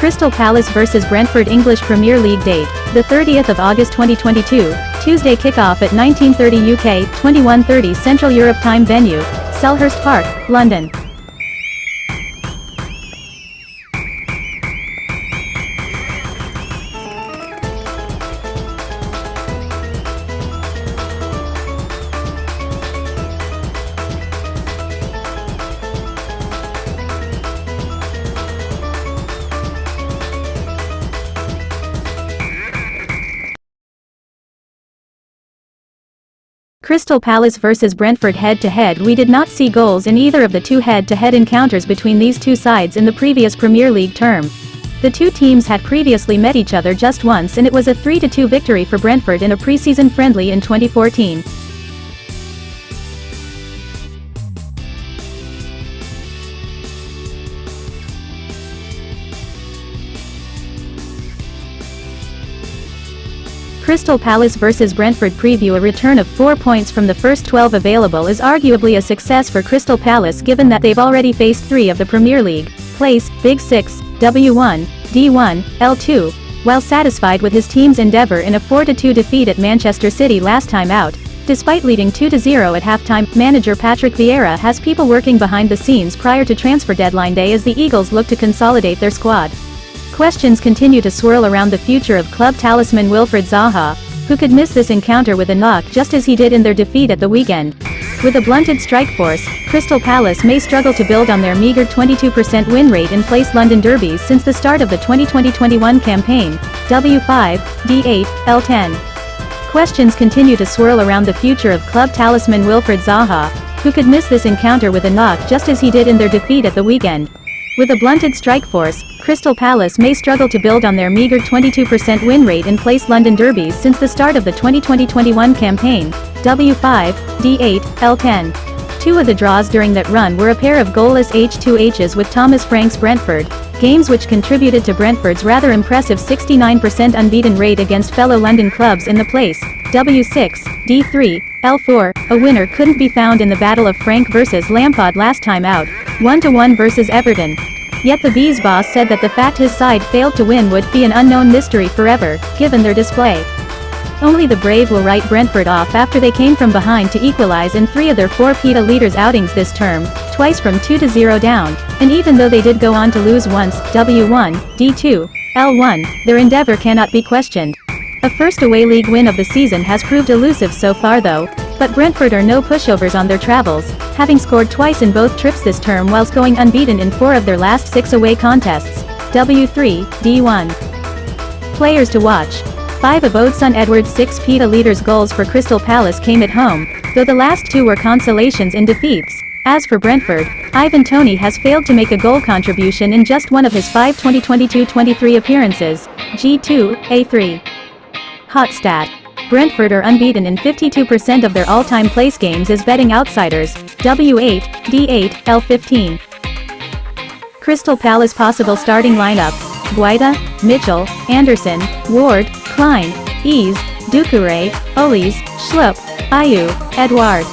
Crystal Palace vs Brentford English Premier League date, the 30th of August 2022, Tuesday kickoff at 19:30 UK, 21:30 Central Europe Time venue, Selhurst Park, London. Crystal Palace vs Brentford head-to-head. We did not see goals in either of the two head-to-head encounters between these two sides in the previous Premier League term. The two teams had previously met each other just once and it was a 3-2 victory for Brentford in a pre-season friendly in 2014. Crystal Palace vs Brentford preview. A return of 4 points from the first 12 available is arguably a success for Crystal Palace given that they've already faced 3 of the Premier League, Place, Big Six, W1, D1, L2, while satisfied with his team's endeavour in a 4-2 defeat at Manchester City last time out. Despite leading 2-0 at halftime, manager Patrick Vieira has people working behind the scenes prior to transfer deadline day as the Eagles look to consolidate their squad. Questions continue to swirl around the future of club talisman Wilfried Zaha, who could miss this encounter with a knock just as he did in their defeat at the weekend. With a blunted strike force, Crystal Palace may struggle to build on their meager 22% win rate in place London derbies since the start of the 2020-21 campaign, W5, D8, L10. Questions continue to swirl around the future of club talisman Wilfried Zaha, who could miss this encounter with a knock just as he did in their defeat at the weekend. With a blunted strike force, Crystal Palace may struggle to build on their meager 22% win rate in place London derbies since the start of the 2020-21 campaign, W5, D8, L10. 2 of the draws during that run were a pair of goalless H2Hs with Thomas Frank's Brentford, games which contributed to Brentford's rather impressive 69% unbeaten rate against fellow London clubs in the place, W6, D3, L4, a winner couldn't be found in the battle of Frank vs Lampard last time out, 1-1 vs Everton. Yet the Bees boss said that the fact his side failed to win would be an unknown mystery forever, given their display. Only the brave will write Brentford off after they came from behind to equalise in 3 of their 4 PETA leaders outings this term, twice from 2-0 down, and even though they did go on to lose once, W1, D2, L1, their endeavour cannot be questioned. A first away league win of the season has proved elusive so far though, but Brentford are no pushovers on their travels, having scored twice in both trips this term whilst going unbeaten in 4 of their last 6 away contests, W3, D1. Players to watch. 5 of Odsonne Edwards' 6 PETA leaders' goals for Crystal Palace came at home, though the last 2 were consolations in defeats. As for Brentford, Ivan Toney has failed to make a goal contribution in just one of his 5 2022-23 appearances, G2, A3. Hot stat. Brentford are unbeaten in 52% of their all-time place games as betting outsiders, W8, D8, L15. Crystal Palace possible starting lineup: Guaita, Mitchell, Anderson, Ward, Klein, Ease, Doucouré, Olis, Schlupp, Ayew, Edouard.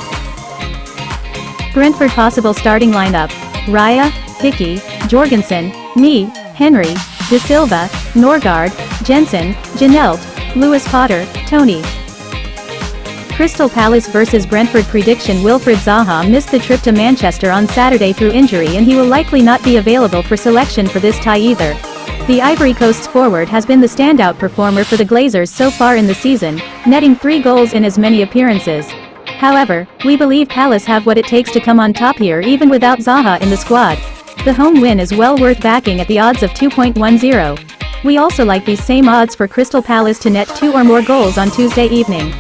Brentford possible starting lineup: Raya, Hickey, Jorgensen, Mee, Henry, De Silva, Norgard, Jensen, Janelt, Lewis Potter, Tony. Crystal Palace vs Brentford prediction. Wilfried Zaha missed the trip to Manchester on Saturday through injury and he will likely not be available for selection for this tie either. The Ivory Coast's forward has been the standout performer for the Glazers so far in the season, netting 3 goals in as many appearances. However, we believe Palace have what it takes to come on top here even without Zaha in the squad. The home win is well worth backing at the odds of 2.10. We also like these same odds for Crystal Palace to net 2 or more goals on Tuesday evening.